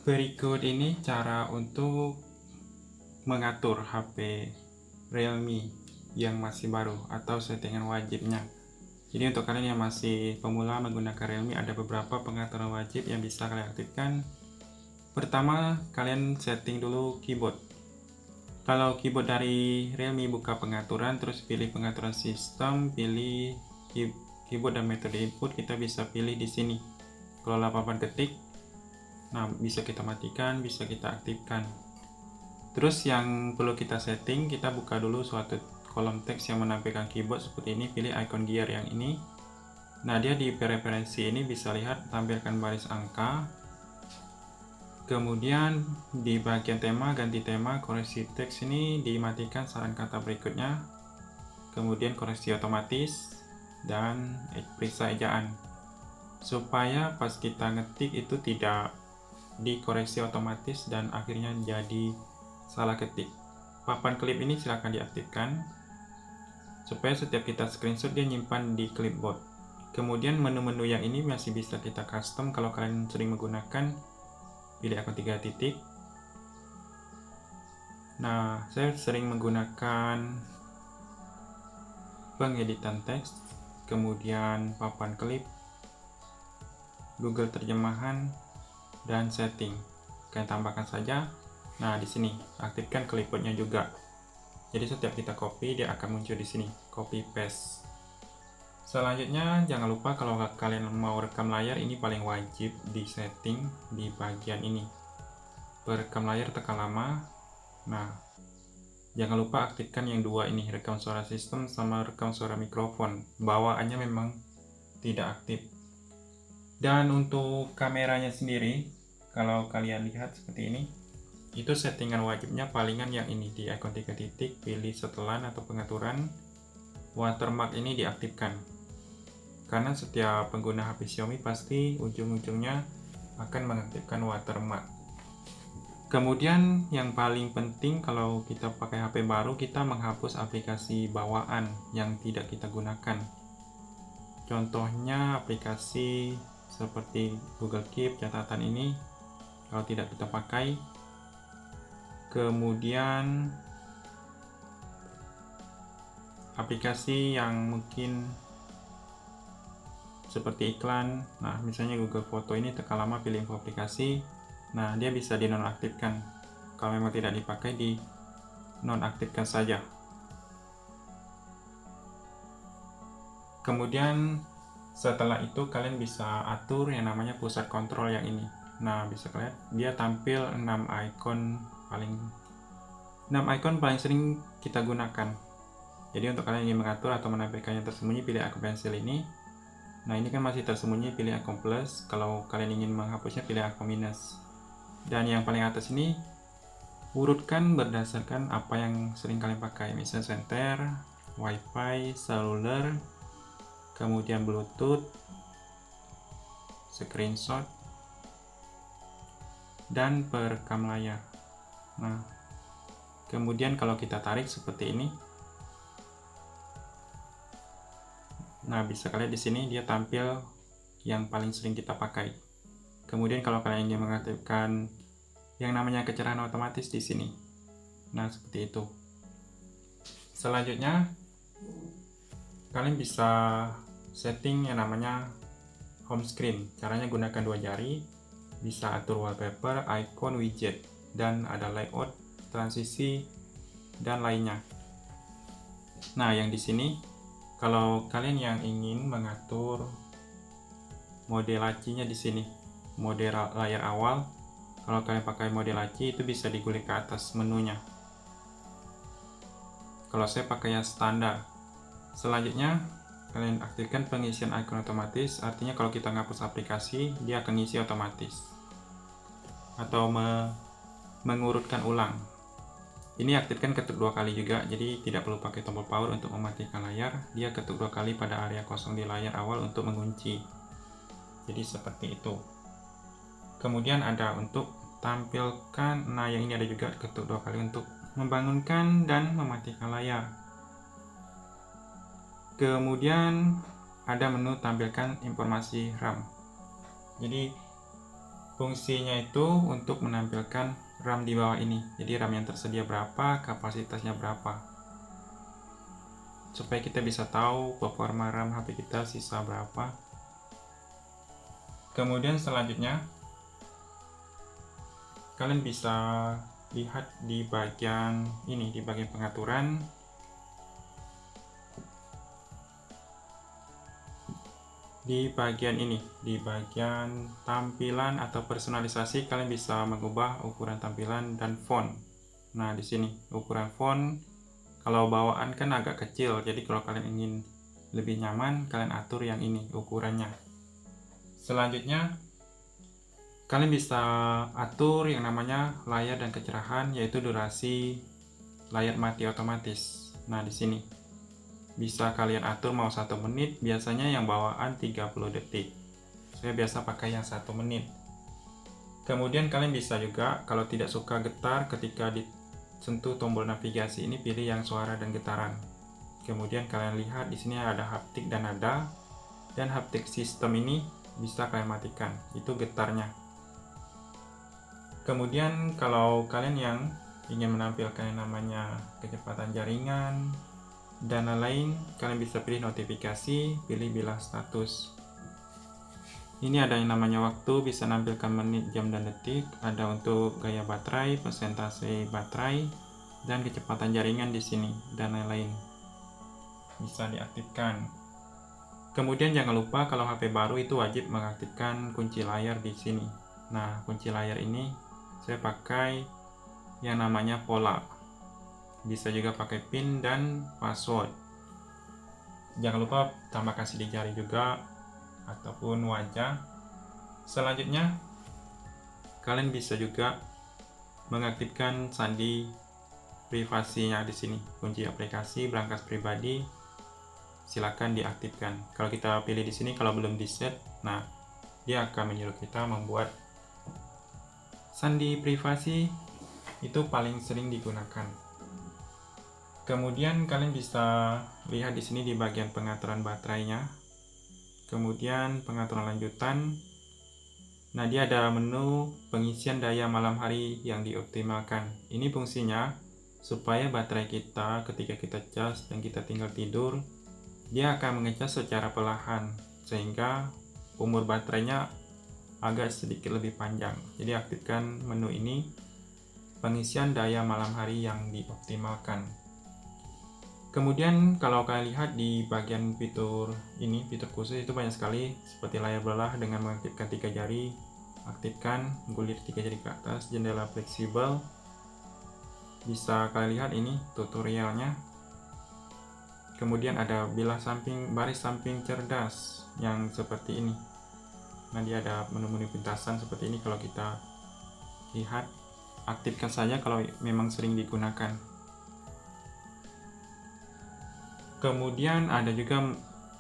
Berikut ini cara untuk mengatur HP Realme yang masih baru atau settingan wajibnya. Jadi untuk kalian yang masih pemula menggunakan Realme, ada beberapa pengaturan wajib yang bisa kalian aktifkan. Pertama, kalian setting dulu keyboard. Kalau keyboard dari Realme, buka pengaturan, terus pilih pengaturan sistem, pilih keyboard dan metode input. Kita bisa pilih di sini. Kalau 8 detik, nah bisa kita matikan, bisa kita aktifkan. Terus yang perlu kita setting, kita buka dulu suatu kolom teks yang menampilkan keyboard seperti ini, pilih icon gear yang ini. Nah, dia di preferensi ini bisa lihat tampilkan baris angka. Kemudian di bagian tema, ganti tema, koreksi teks ini dimatikan saran kata berikutnya. Kemudian koreksi otomatis dan periksa ejaan. Supaya pas kita ngetik itu tidak dikoreksi otomatis dan akhirnya jadi salah ketik. Papan klip ini silahkan diaktifkan supaya setiap kita screenshot dia nyimpan di clipboard. Kemudian menu-menu yang ini masih bisa kita custom. Kalau kalian sering menggunakan, pilih akun 3 titik. Nah, saya sering menggunakan pengeditan teks, kemudian papan klip, Google terjemahan, dan setting. Kalian tambahkan saja. Nah, di sini aktifkan clipboardnya juga. Jadi setiap kita copy, dia akan muncul di sini, copy paste. Selanjutnya, jangan lupa kalau kalian mau rekam layar, ini paling wajib di setting di bagian ini. Perekam layar tekan lama. Nah, jangan lupa aktifkan yang dua ini, rekam suara sistem sama rekam suara mikrofon. Bawaannya memang tidak aktif. Dan untuk kameranya sendiri, kalau kalian lihat seperti ini, itu settingan wajibnya palingan yang ini, di icon 3 titik, pilih setelan atau pengaturan. Watermark ini diaktifkan, karena setiap pengguna HP Xiaomi pasti ujung-ujungnya akan mengaktifkan watermark. Kemudian yang paling penting kalau kita pakai HP baru, kita menghapus aplikasi bawaan yang tidak kita gunakan. Contohnya aplikasi seperti Google Keep, catatan ini kalau tidak kita pakai. Kemudian aplikasi yang mungkin seperti iklan, nah misalnya Google Foto ini, tekan lama pilih info aplikasi. Nah, dia bisa dinonaktifkan. Kalau memang tidak dipakai, di nonaktifkan saja. Kemudian setelah itu kalian bisa atur yang namanya pusat kontrol yang ini. Nah, bisa kalian dia tampil 6 icon paling sering kita gunakan. Jadi untuk kalian yang ingin mengatur atau menampilkan yang tersembunyi, pilih akun pensil ini. Nah, ini kan masih tersembunyi, pilih akun plus. Kalau kalian ingin menghapusnya, pilih akun minus. Dan yang paling atas ini urutkan berdasarkan apa yang sering kalian pakai, misalnya center, wifi, seluler, kemudian bluetooth, screenshot, dan perekam layar. Nah, kemudian kalau kita tarik seperti ini, nah bisa kalian di sini dia tampil yang paling sering kita pakai. Kemudian kalau kalian ingin mengaktifkan yang namanya kecerahan otomatis di sini. Nah, seperti itu. Selanjutnya, kalian bisa setting yang namanya home screen. Caranya gunakan 2 jari, bisa atur wallpaper, icon, widget, dan ada layout, transisi, dan lainnya. Nah, yang di sini, kalau kalian yang ingin mengatur mode lacinya di sini, mode layar awal, kalau kalian pakai mode laci itu bisa digulik ke atas menunya. Kalau saya pakai yang standar. Selanjutnya, kalian aktifkan pengisian icon otomatis, artinya kalau kita ngapus aplikasi, dia akan ngisi otomatis. Atau mengurutkan ulang. Ini aktifkan ketuk 2 kali juga, jadi tidak perlu pakai tombol power untuk mematikan layar. Dia ketuk 2 kali pada area kosong di layar awal untuk mengunci. Jadi seperti itu. Kemudian ada untuk tampilkan, nah yang ini ada juga ketuk 2 kali untuk membangunkan dan mematikan layar. Kemudian ada menu tampilkan informasi RAM. Jadi Fungsinya itu untuk menampilkan RAM di bawah ini. Jadi RAM yang tersedia berapa, kapasitasnya berapa. Supaya kita bisa tahu performa RAM HP kita sisa berapa. Kemudian selanjutnya, kalian bisa lihat di bagian ini, di bagian pengaturan. Di bagian ini, di bagian tampilan atau personalisasi, kalian bisa mengubah ukuran tampilan dan font. Nah, di sini ukuran font, kalau bawaan kan agak kecil, jadi kalau kalian ingin lebih nyaman, kalian atur yang ini ukurannya. Selanjutnya, kalian bisa atur yang namanya layar dan kecerahan, yaitu durasi layar mati otomatis. Nah, di sini bisa kalian atur mau 1 menit, biasanya yang bawaan 30 detik. Saya biasa pakai yang 1 menit. Kemudian kalian bisa juga, kalau tidak suka getar ketika disentuh tombol navigasi ini, pilih yang suara dan getaran. Kemudian kalian lihat di sini ada haptik dan nada, dan haptik sistem ini bisa kalian matikan, itu getarnya. Kemudian kalau kalian yang ingin menampilkan yang namanya kecepatan jaringan dan lain-lain, kalian bisa pilih notifikasi, pilih bilah status. Ini ada yang namanya waktu, bisa menampilkan menit, jam, dan detik. Ada untuk gaya baterai, persentase baterai, dan kecepatan jaringan di sini, dan lain-lain. Bisa diaktifkan. Kemudian jangan lupa kalau HP baru itu wajib mengaktifkan kunci layar di sini. Nah, kunci layar ini saya pakai yang namanya pola. Bisa juga pakai PIN dan password. Jangan lupa tambahkan sidik jari juga ataupun wajah. Selanjutnya, kalian bisa juga mengaktifkan sandi privasinya di sini. Kunci aplikasi, brankas pribadi, silakan diaktifkan. Kalau kita pilih di sini, kalau belum di set, nah dia akan menyuruh kita membuat sandi privasi. Itu paling sering digunakan. Kemudian kalian bisa lihat di sini di bagian pengaturan baterainya. Kemudian pengaturan lanjutan. Nah, dia ada menu pengisian daya malam hari yang dioptimalkan. Ini fungsinya supaya baterai kita ketika kita cas dan kita tinggal tidur, dia akan mengecas secara perlahan sehingga umur baterainya agak sedikit lebih panjang. Jadi aktifkan menu ini, pengisian daya malam hari yang dioptimalkan. Kemudian kalau kalian lihat di bagian fitur ini, fitur khusus itu banyak sekali, seperti layar belah dengan mengaktifkan 3 jari, aktifkan, gulir 3 jari ke atas, jendela fleksibel. Bisa kalian lihat ini tutorialnya. Kemudian ada bilah samping, baris samping cerdas yang seperti ini. Nah, dia ada menu-menu pintasan seperti ini. Kalau kita lihat, aktifkan saja kalau memang sering digunakan. Kemudian ada juga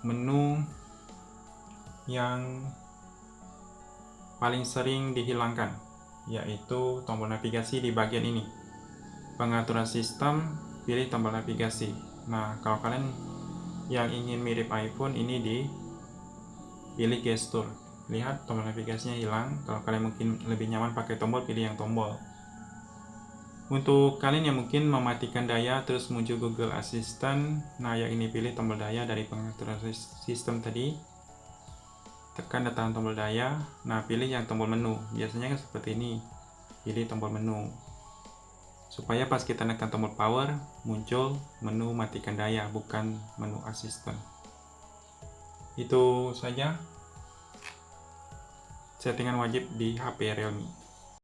menu yang paling sering dihilangkan, yaitu tombol navigasi di bagian ini. Pengaturan sistem, pilih tombol navigasi. Nah, kalau kalian yang ingin mirip iPhone, ini dipilih gestur. Lihat tombol navigasinya hilang. Kalau kalian mungkin lebih nyaman pakai tombol, pilih yang tombol. Untuk kalian yang mungkin mematikan daya terus muncul Google Assistant, nah yang ini pilih tombol daya dari pengaturan sistem tadi. Tekan dataran tombol daya, nah pilih yang tombol menu. Biasanya kan seperti ini, pilih tombol menu. Supaya pas kita tekan tombol power, muncul menu matikan daya, bukan menu asisten. Itu saja settingan wajib di HP Realme.